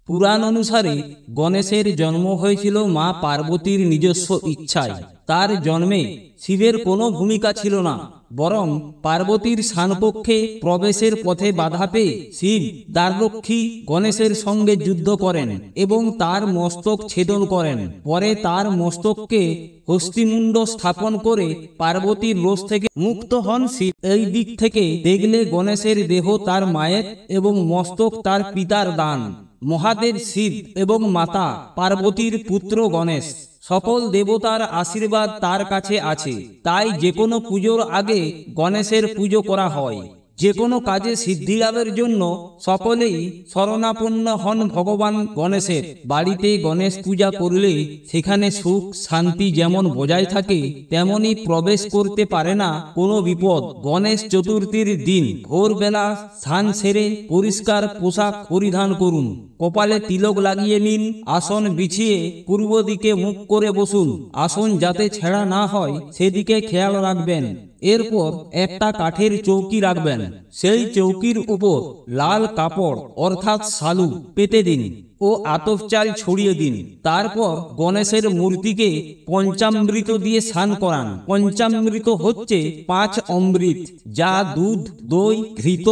পুরাণ অনুসারে গণেশের জন্ম হয়েছিল মা পার্বতীর নিজস্ব ইচ্ছায়। তার জন্মে শিবের কোনো ভূমিকা ছিল না, বরং পার্বতীর স্থানপক্ষে প্রবেশের পথে বাধা পেয়ে শিব দ্বাররক্ষী গণেশের সঙ্গে যুদ্ধ করেন এবং তার মস্তক ছেদন করেন। পরে তার মস্তককে হস্তিমুণ্ড স্থাপন করে পার্বতীর রোষ থেকে মুক্ত হন শিব। এই দিক থেকে দেখলে গণেশের দেহ তার মায়ের এবং মস্তক তার পিতার দান। মহাদেব শিব এবং মাতা পার্বতীর পুত্র গণেশ। সকল দেবতার আশীর্বাদ তার কাছে আছে, তাই যে কোনো পুজোর আগে গণেশের পুজো করা হয়। যে কোনো কাজে সিদ্ধি লাভের জন্য সকলেই শরণাপন্ন হন ভগবান গণেশের। বাড়িতে গণেশ পূজা করলে সেখানে সুখ শান্তি যেমন বজায় থাকে, তেমনি প্রবেশ করতে পারে না কোনো বিপদ। গণেশ চতুর্থীর দিন ভোরবেলা স্নান সেরে পরিষ্কার পোশাক পরিধান করুন, কপালে তিলক লাগিয়ে নিন, আসন বিছিয়ে পূর্ব দিকে মুখ করে বসুন। আসন যাতে ছেঁড়া না হয় সেদিকে খেয়াল রাখবেন। এরপর একটা কাঠের চৌকি রাখবেন, সেই চৌকির উপর লাল কাপড় অর্থাৎ শালু পেতে দিন ও আতপ চাল ছড়িয়ে দিন। তারপর গণেশের মূর্তিকে পঞ্চামৃত দিয়ে স্নান করান। পঞ্চামৃত হচ্ছে 5 অমৃত, যা দুধ, দই, ঘৃত,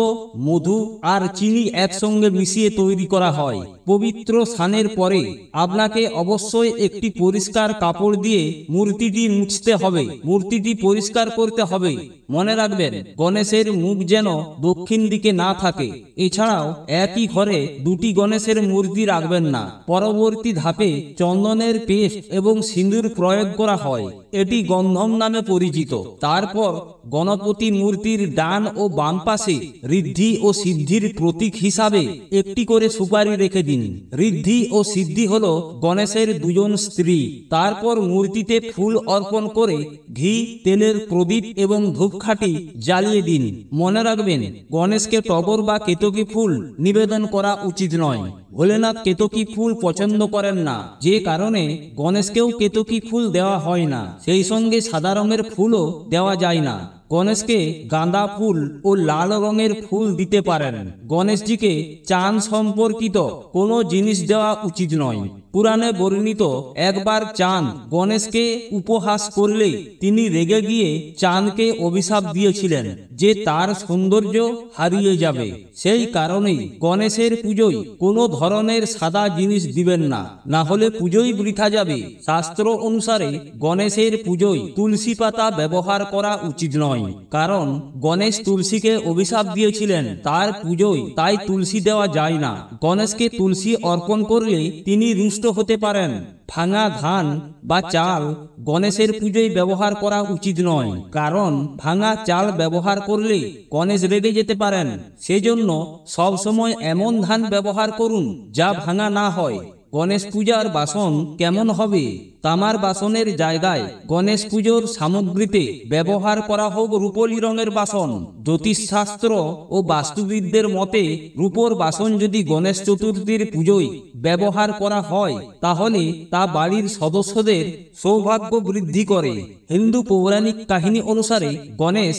মধু আর চিনি একসঙ্গে মিশিয়ে তৈরি করা হয়। পবিত্র স্নানের পরে আপনাকে অবশ্যই একটি পরিষ্কার কাপড় দিয়ে মূর্তিটি মুছতে হবে, মূর্তিটি পরিষ্কার করতে হবে। মনে রাখবেন, গণেশের মুখ যেন দক্ষিণ দিকে না থাকে। এছাড়াও একই ঘরে দুটি গণেশের মূর্তি রাখবেন না। পরবর্তী ধাপে চন্দনের পেস্ট এবং সিঁদুর প্রয়োগ করা হয়, এটি গন্ধম নামে পরিচিত। তারপর গণপতি মূর্তির ডান ও বাম পাশে ঋদ্ধি ও সিদ্ধির প্রতীক হিসাবে একটি করে সুপারি রেখে দিন। ঋদ্ধি ও সিদ্ধি হলো গণেশের দুজন স্ত্রী। তারপর মূর্তিতে ফুল অর্পণ করে ঘি, তেলের প্রদীপ এবং ধূপকাঠি জ্বালিয়ে দিন। মনে রাখবেন, গণেশকে টগর বা কেতকী ফুল নিবেদন করা উচিত নয়। ভোলেনাথ কেতকী ফুল পছন্দ করেন না, যে কারণে গণেশকেও কেতকী ফুল দেওয়া হয় না। সেই সঙ্গে সাদা রঙের ফুলও দেওয়া যায় না। গণেশকে গাঁদা ফুল ও লাল রঙের ফুল দিতে পারেন। গণেশজিকে চাঁদ সম্পর্কিত কোনো জিনিস দেওয়া উচিত নয়। পুরাণে বর্ণিত, একবার চাঁদ গণেশকে উপহাস করলে তিনি রেগে গিয়ে চাঁদকে অভিশাপ দিয়েছিলেন যে তার সৌন্দর্য হারিয়ে যাবে। সেই কারণেই গণেশের পুজোয় কোনো ধরনের সাদা জিনিস দিবেন না, না হলে পুজোই বৃথা যাবে। শাস্ত্র অনুসারে গণেশের পুজোয় তুলসী পাতা ব্যবহার করা উচিত নয়, কারণ গণেশ তুলসীকে অভিশাপ দিয়েছিলেন তার পুজোয়, তাই তুলসী দেওয়া যায় না। গণেশকে তুলসী অর্পণ করলে তিনি রুষ্ট হতে পারেন। ভাঙা ধান বা চাল গণেশের পুজোয় ব্যবহার করা উচিত নয়, কারণ ভাঙা চাল ব্যবহার করলে গণেশ রেগে যেতে পারেন। সেজন্য সবসময় এমন ধান ব্যবহার করুন যা ভাঙা না হয়। গণেশ পূজার বাসন কেমন হবে? তামার বাসনের জায়গায় গণেশ পুজোর সামগ্রীতে ব্যবহার করা হোক রূপোলি রঙের বাসন। জ্যোতিষশাস্ত্র ও বাস্তুবিদদের মতে রূপোর বাসন যদি গণেশ চতুর্থীর পুজোয় ব্যবহার করা হয়, তাহলে তা বাড়ির সদস্যদের সৌভাগ্য বৃদ্ধি করে। হিন্দু পৌরাণিক কাহিনী অনুসারে গণেশ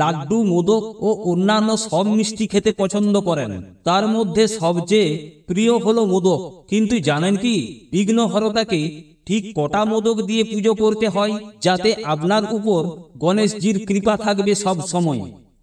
লাড্ডু, মোদক ও অন্যান্য সব মিষ্টি খেতে পছন্দ করেন। তার মধ্যে সবচেয়ে প্রিয় হলো মোদক। কিন্তু জানেন কি, বিঘ্নহরতাকে ঠিক কটা মোদক দিয়ে পুজো করতে হয় যাতে আপনার উপর গণেশজির কৃপা থাকবে সব সময়?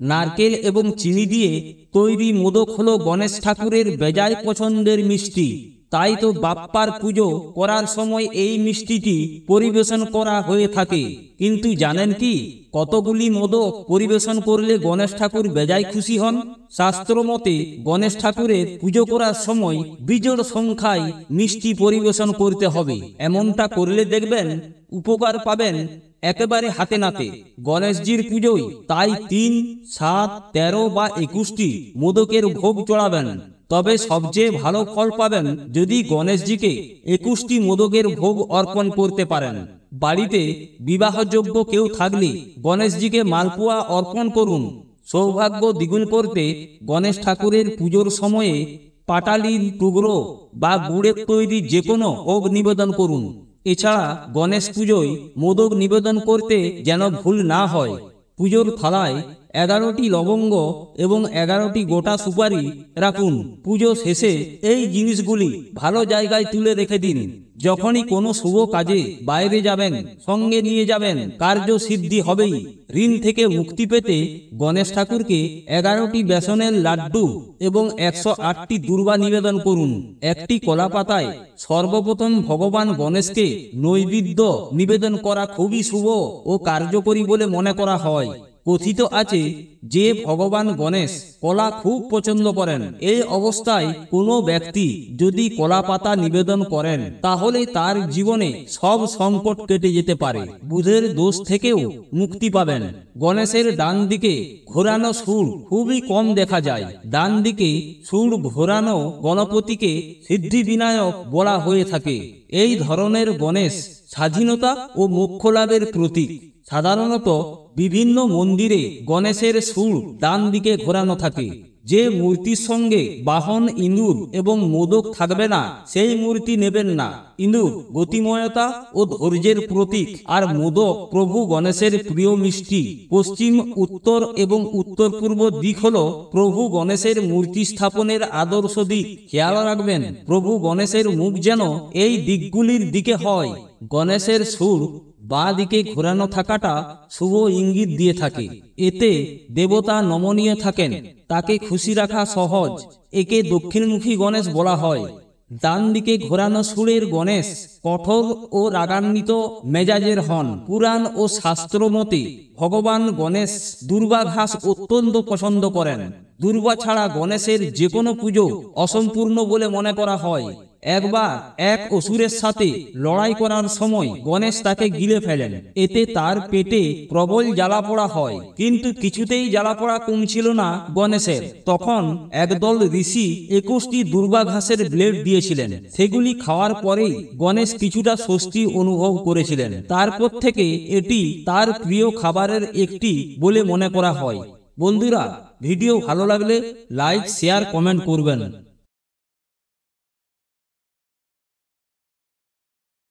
নারকেল এবং চিনি দিয়ে তৈরি মোদক হলো গণেশ ঠাকুরের বেজায় পছন্দের মিষ্টি। তাই তো বাপ্পার পুজো করার সময় এই মিষ্টিটি পরিবেশন করা হয়ে থাকে। কিন্তু জানেন কি, কতগুলি মোদক পরিবেশন করলে গণেশ ঠাকুর বেজায় খুশি হন? শাস্ত্র মতে গণেশ ঠাকুরের পুজো করার সময় বিজোড় সংখ্যায় মিষ্টি পরিবেশন করতে হবে। এমনটা করলে দেখবেন উপকার পাবেন একেবারে হাতে নাতে। গণেশজির পুজোয় তাই 3, 7, 13 বা 21টি মোদকের ভোগ চড়াবেন। তবে সবচেয়ে ভালো ফল পাবেন যদি গণেশজিকে 21টি মোদকের ভোগ অর্পণ করতে পারেন। বাড়িতে বিবাহযোগ্য কেউ থাকলে গণেশজিকে মালপোয়া অর্পণ করুন। সৌভাগ্য দ্বিগুণ করতে গণেশ ঠাকুরের পুজোর সময়ে পাটালির টুকরো বা গুড়ের তৈরি যে কোনো ভোগ নিবেদন করুন। এছাড়া গণেশ পুজোয় মোদক নিবেদন করতে যেন ভুল না হয়, পুজোর থালায় 11টি লবঙ্গ এবং 11টি গোটা সুপারি রাখুন। পুজো শেষে এই জিনিসগুলি ভালো জায়গায় তুলে রেখে দিন। যখনই কোনো শুভ কাজে বাইরে যাবেন সঙ্গে নিয়ে যাবেন, কার্য সিদ্ধি হবেই। ঋণ থেকে মুক্তি পেতে গণেশ ঠাকুরকে 11টি বেসনের লাড্ডু এবং 108টি দূর্বা নিবেদন করুন। একটি কলা পাতায় সর্বপ্রথম ভগবান গণেশকে নৈবেদ্য নিবেদন করা খুবই শুভ ও কার্যকরী বলে মনে করা হয়। কথিত আছে যে ভগবান গণেশ কলা খুব পছন্দ করেন। এই অবস্থায় কোনো ব্যক্তি যদি কলা পাতা নিবেদন করেন তাহলে তার জীবনে সব সংকট কেটে যেতে পারে, বুধের দোষ থেকেও মুক্তি পাবেন। গণেশের ডান দিকে ঘোরানো সুর খুবই কম দেখা যায়। ডান দিকে সুর ঘোরানো গণপতিকে সিদ্ধিবিনায়ক বলা হয়ে থাকে। এই ধরনের গণেশ স্বাধীনতা ও মোক্ষ লাভের প্রতীক। সাধারণত বিভিন্ন মন্দিরে গণেশের সুর ডান দিকে ঘোরানো থাকে। যে মূর্তির সঙ্গে বাহন ইঁদুর এবং মোদক থাকবে না সেই মূর্তি নেবেন না। ইঁদুর গতিময়তা ও ধৈর্যের প্রতীক, আর মোদক প্রভু গণেশের প্রিয় মিষ্টি। পশ্চিম, উত্তর এবং উত্তর পূর্ব দিক হল প্রভু গণেশের মূর্তি স্থাপনের আদর্শ দিক। খেয়াল রাখবেন প্রভু গণেশের মুখ যেন এই দিকগুলির দিকে হয়। গণেশের সুর বাঁ দিকে ঘোরানো থাকাটা শুভ ইঙ্গিত দিয়ে থাকে। এতে দেবতা নমনীয় থাকেন, তাকে খুশি রাখা সহজ। একে দক্ষিণমুখী গণেশ বলা হয়। ডান দিকে ঘোরানো সুরের গণেশ কঠোর ও রাগান্বিত মেজাজের হন। পুরাণ ও শাস্ত্র মতে ভগবান গণেশ দুর্বা ঘাস অত্যন্ত পছন্দ করেন। দুর্বা ছাড়া গণেশের যে কোনো পুজো অসম্পূর্ণ বলে মনে করা হয়। একবার এক অসুরের সাথে লড়াই করার সময় গণেশ তাকে গিলে ফেলেন। এতে তার পেটে প্রবল জ্বালাপোড়া হয়, কিন্তু কিছুতেই জ্বালাপোড়া কমছিল না গণেশের। তখন একদল ঋষি 21টি দুর্বা ঘাসের ব্লেড দিয়েছিলেন। সেগুলি খাওয়ার পরেই গণেশ কিছুটা স্বস্তি অনুভব করেছিলেন। তারপর থেকে এটি তার প্রিয় খাবারের একটি বলে মনে করা হয়। বন্ধুরা, ভিডিও ভালো লাগলে লাইক, শেয়ার, কমেন্ট করবেন।